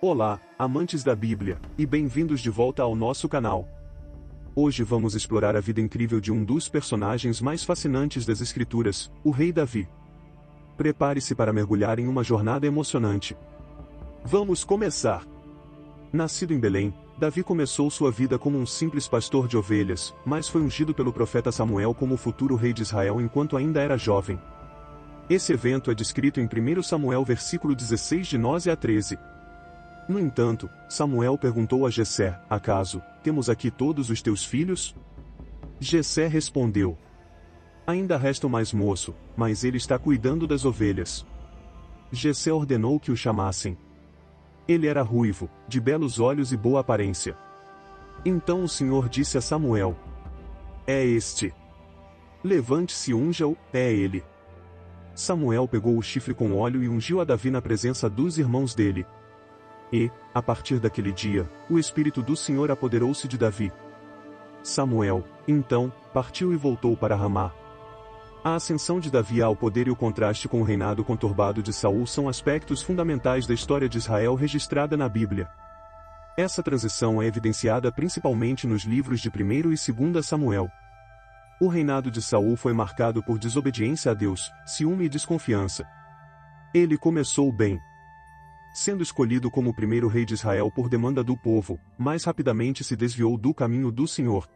Olá, amantes da Bíblia, e bem-vindos de volta ao nosso canal. Hoje vamos explorar a vida incrível de um dos personagens mais fascinantes das Escrituras, o rei Davi. Prepare-se para mergulhar em uma jornada emocionante. Vamos começar! Nascido em Belém, Davi começou sua vida como um simples pastor de ovelhas, mas foi ungido pelo profeta Samuel como o futuro rei de Israel enquanto ainda era jovem. Esse evento é descrito em 1 Samuel versículo 16 de 9 a 13. No entanto, Samuel perguntou a Jessé: acaso, temos aqui todos os teus filhos? Jessé respondeu: ainda resta o mais moço, mas ele está cuidando das ovelhas. Jessé ordenou que o chamassem. Ele era ruivo, de belos olhos e boa aparência. Então o Senhor disse a Samuel: é este. Levante-se e unja-o, é ele. Samuel pegou o chifre com óleo e ungiu a Davi na presença dos irmãos dele. E, a partir daquele dia, o Espírito do Senhor apoderou-se de Davi. Samuel, então, partiu e voltou para Ramá. A ascensão de Davi ao poder e o contraste com o reinado conturbado de Saul são aspectos fundamentais da história de Israel registrada na Bíblia. Essa transição é evidenciada principalmente nos livros de 1 e 2 Samuel. O reinado de Saul foi marcado por desobediência a Deus, ciúme e desconfiança. Ele começou bem, sendo escolhido como o primeiro rei de Israel por demanda do povo, mas rapidamente se desviou do caminho do Senhor.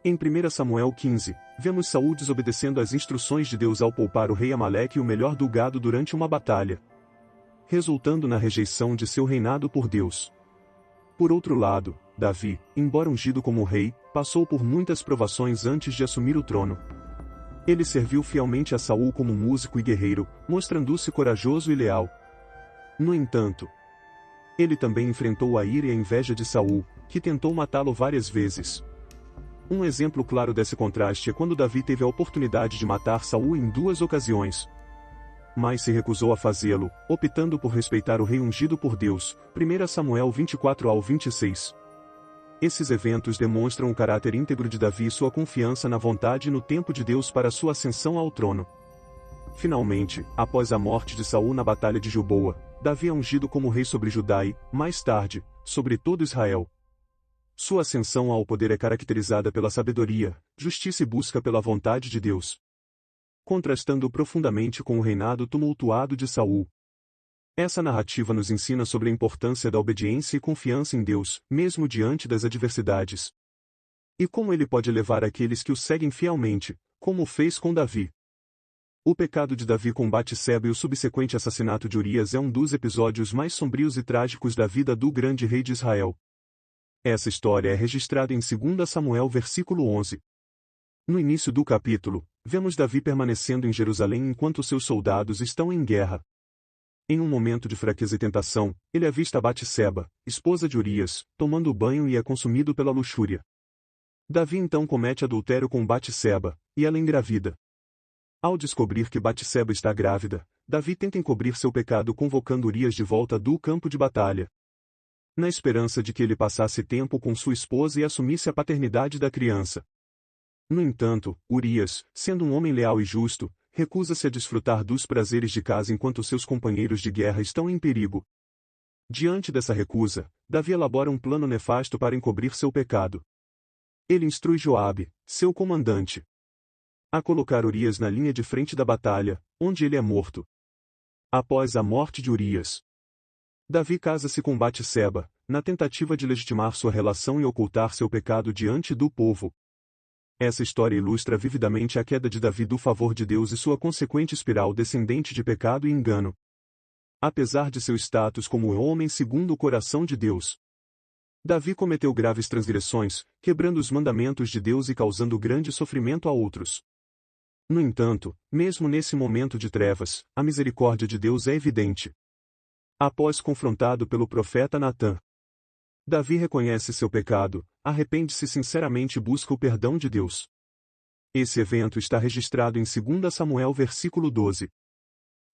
Em 1 Samuel 15, vemos Saul desobedecendo às instruções de Deus ao poupar o rei Amaleque e o melhor do gado durante uma batalha, resultando na rejeição de seu reinado por Deus. Por outro lado, Davi, embora ungido como rei, passou por muitas provações antes de assumir o trono. Ele serviu fielmente a Saul como músico e guerreiro, mostrando-se corajoso e leal. No entanto, ele também enfrentou a ira e a inveja de Saul, que tentou matá-lo várias vezes. Um exemplo claro desse contraste é quando Davi teve a oportunidade de matar Saul em 2 ocasiões, mas se recusou a fazê-lo, optando por respeitar o rei ungido por Deus. 1 Samuel 24 ao 26. Esses eventos demonstram o caráter íntegro de Davi e sua confiança na vontade e no tempo de Deus para sua ascensão ao trono. Finalmente, após a morte de Saul na Batalha de Gilboa, Davi é ungido como rei sobre Judá e, mais tarde, sobre todo Israel. Sua ascensão ao poder é caracterizada pela sabedoria, justiça e busca pela vontade de Deus, contrastando profundamente com o reinado tumultuado de Saul. Essa narrativa nos ensina sobre a importância da obediência e confiança em Deus, mesmo diante das adversidades, e como ele pode levar aqueles que o seguem fielmente, como fez com Davi. O pecado de Davi com Batseba e o subsequente assassinato de Urias é um dos episódios mais sombrios e trágicos da vida do grande rei de Israel. Essa história é registrada em 2 Samuel versículo 11. No início do capítulo, vemos Davi permanecendo em Jerusalém enquanto seus soldados estão em guerra. Em um momento de fraqueza e tentação, ele avista Batseba, esposa de Urias, tomando banho e é consumido pela luxúria. Davi então comete adultério com Batseba, e ela engravida. Ao descobrir que Batseba está grávida, Davi tenta encobrir seu pecado convocando Urias de volta do campo de batalha, na esperança de que ele passasse tempo com sua esposa e assumisse a paternidade da criança. No entanto, Urias, sendo um homem leal e justo, recusa-se a desfrutar dos prazeres de casa enquanto seus companheiros de guerra estão em perigo. Diante dessa recusa, Davi elabora um plano nefasto para encobrir seu pecado. Ele instrui Joabe, seu comandante, a colocar Urias na linha de frente da batalha, onde ele é morto. Após a morte de Urias, Davi casa-se com Batseba, na tentativa de legitimar sua relação e ocultar seu pecado diante do povo. Essa história ilustra vividamente a queda de Davi do favor de Deus e sua consequente espiral descendente de pecado e engano. Apesar de seu status como homem segundo o coração de Deus, Davi cometeu graves transgressões, quebrando os mandamentos de Deus e causando grande sofrimento a outros. No entanto, mesmo nesse momento de trevas, a misericórdia de Deus é evidente. Após confrontado pelo profeta Natã, Davi reconhece seu pecado, arrepende-se sinceramente e busca o perdão de Deus. Esse evento está registrado em 2 Samuel versículo 12.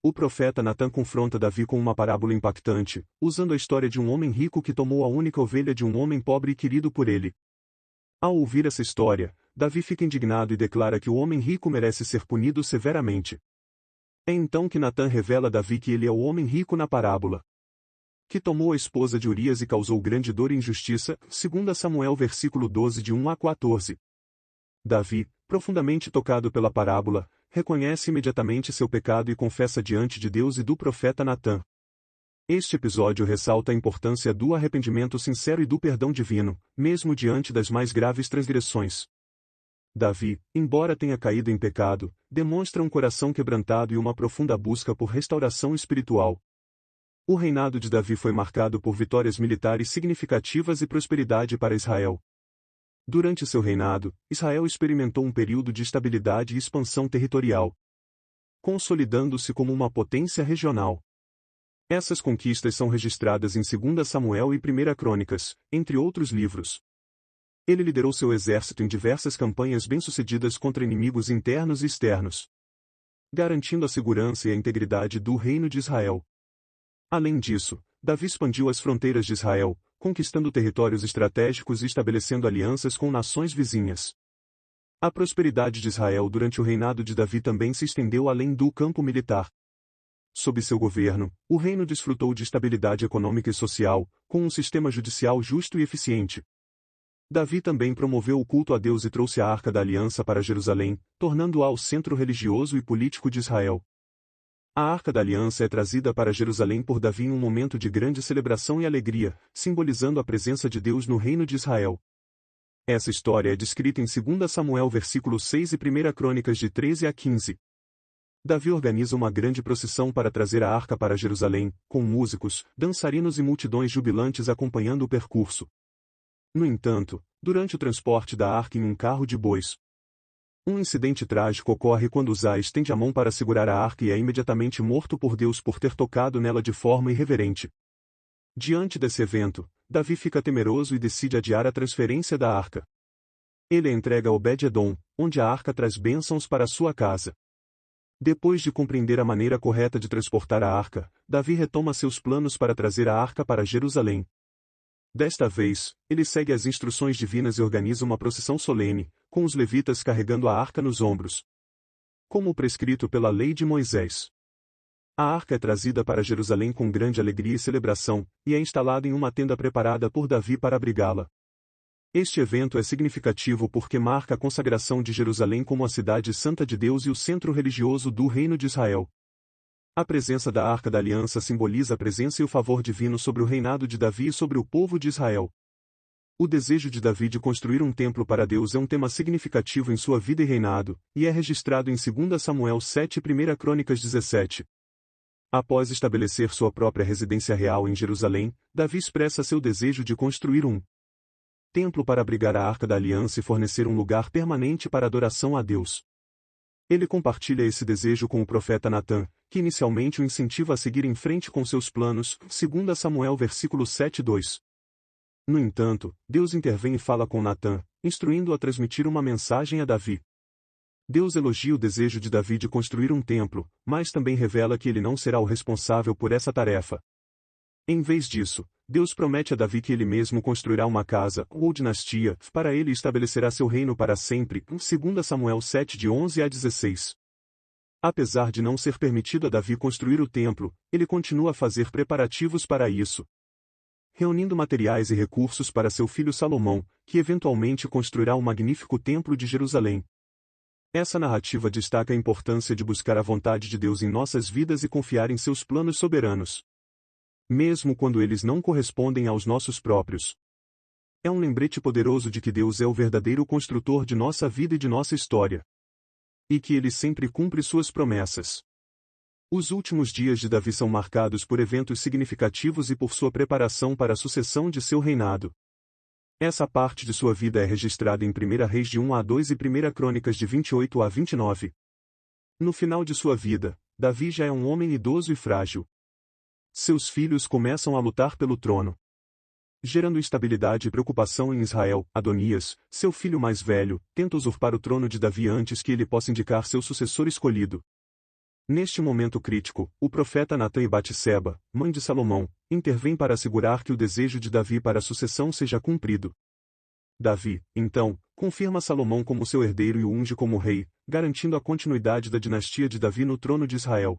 O profeta Natã confronta Davi com uma parábola impactante, usando a história de um homem rico que tomou a única ovelha de um homem pobre e querido por ele. Ao ouvir essa história, Davi fica indignado e declara que o homem rico merece ser punido severamente. É então que Natã revela a Davi que ele é o homem rico na parábola, que tomou a esposa de Urias e causou grande dor e injustiça, 2 Samuel versículo 12 de 1 a 14. Davi, profundamente tocado pela parábola, reconhece imediatamente seu pecado e confessa diante de Deus e do profeta Natã. Este episódio ressalta a importância do arrependimento sincero e do perdão divino, mesmo diante das mais graves transgressões. Davi, embora tenha caído em pecado, demonstra um coração quebrantado e uma profunda busca por restauração espiritual. O reinado de Davi foi marcado por vitórias militares significativas e prosperidade para Israel. Durante seu reinado, Israel experimentou um período de estabilidade e expansão territorial, consolidando-se como uma potência regional. Essas conquistas são registradas em 2 Samuel e 1 Crônicas, entre outros livros. Ele liderou seu exército em diversas campanhas bem-sucedidas contra inimigos internos e externos, garantindo a segurança e a integridade do reino de Israel. Além disso, Davi expandiu as fronteiras de Israel, conquistando territórios estratégicos e estabelecendo alianças com nações vizinhas. A prosperidade de Israel durante o reinado de Davi também se estendeu além do campo militar. Sob seu governo, o reino desfrutou de estabilidade econômica e social, com um sistema judicial justo e eficiente. Davi também promoveu o culto a Deus e trouxe a Arca da Aliança para Jerusalém, tornando-a o centro religioso e político de Israel. A Arca da Aliança é trazida para Jerusalém por Davi em um momento de grande celebração e alegria, simbolizando a presença de Deus no reino de Israel. Essa história é descrita em 2 Samuel versículo 6 e 1 Crônicas de 13 a 15. Davi organiza uma grande procissão para trazer a arca para Jerusalém, com músicos, dançarinos e multidões jubilantes acompanhando o percurso. No entanto, durante o transporte da arca em um carro de bois, um incidente trágico ocorre quando Uzá estende a mão para segurar a arca e é imediatamente morto por Deus por ter tocado nela de forma irreverente. Diante desse evento, Davi fica temeroso e decide adiar a transferência da arca. Ele a entrega a Obed-edom, onde a arca traz bênçãos para sua casa. Depois de compreender a maneira correta de transportar a arca, Davi retoma seus planos para trazer a arca para Jerusalém. Desta vez, ele segue as instruções divinas e organiza uma procissão solene, com os levitas carregando a arca nos ombros, como prescrito pela lei de Moisés. A arca é trazida para Jerusalém com grande alegria e celebração, e é instalada em uma tenda preparada por Davi para abrigá-la. Este evento é significativo porque marca a consagração de Jerusalém como a cidade santa de Deus e o centro religioso do reino de Israel. A presença da Arca da Aliança simboliza a presença e o favor divino sobre o reinado de Davi e sobre o povo de Israel. O desejo de Davi de construir um templo para Deus é um tema significativo em sua vida e reinado, e é registrado em 2 Samuel 7 e 1 Crônicas 17. Após estabelecer sua própria residência real em Jerusalém, Davi expressa seu desejo de construir um templo para abrigar a Arca da Aliança e fornecer um lugar permanente para adoração a Deus. Ele compartilha esse desejo com o profeta Natã, que inicialmente o incentiva a seguir em frente com seus planos, 2 Samuel versículo 7:2. No entanto, Deus intervém e fala com Natã, instruindo-o a transmitir uma mensagem a Davi. Deus elogia o desejo de Davi de construir um templo, mas também revela que ele não será o responsável por essa tarefa. Em vez disso, Deus promete a Davi que ele mesmo construirá uma casa, ou dinastia, para ele e estabelecerá seu reino para sempre, 2 Samuel 7 de 11 a 16. Apesar de não ser permitido a Davi construir o templo, ele continua a fazer preparativos para isso, reunindo materiais e recursos para seu filho Salomão, que eventualmente construirá um magnífico templo de Jerusalém. Essa narrativa destaca a importância de buscar a vontade de Deus em nossas vidas e confiar em seus planos soberanos, mesmo quando eles não correspondem aos nossos próprios. É um lembrete poderoso de que Deus é o verdadeiro construtor de nossa vida e de nossa história, e que Ele sempre cumpre suas promessas. Os últimos dias de Davi são marcados por eventos significativos e por sua preparação para a sucessão de seu reinado. Essa parte de sua vida é registrada em 1 Reis de 1 a 2 e 1 Crônicas de 28 a 29. No final de sua vida, Davi já é um homem idoso e frágil. Seus filhos começam a lutar pelo trono, gerando instabilidade e preocupação em Israel. Adonias, seu filho mais velho, tenta usurpar o trono de Davi antes que ele possa indicar seu sucessor escolhido. Neste momento crítico, o profeta Natã e Batseba, mãe de Salomão, intervêm para assegurar que o desejo de Davi para a sucessão seja cumprido. Davi, então, confirma Salomão como seu herdeiro e o unge como rei, garantindo a continuidade da dinastia de Davi no trono de Israel.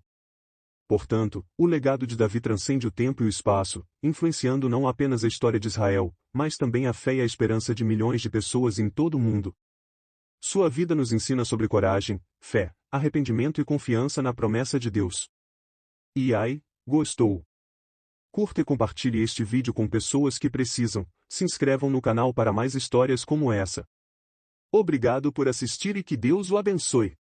Portanto, o legado de Davi transcende o tempo e o espaço, influenciando não apenas a história de Israel, mas também a fé e a esperança de milhões de pessoas em todo o mundo. Sua vida nos ensina sobre coragem, fé, arrependimento e confiança na promessa de Deus. E ai, gostou? Curta e compartilhe este vídeo com pessoas que precisam. Se inscrevam no canal para mais histórias como essa. Obrigado por assistir e que Deus o abençoe.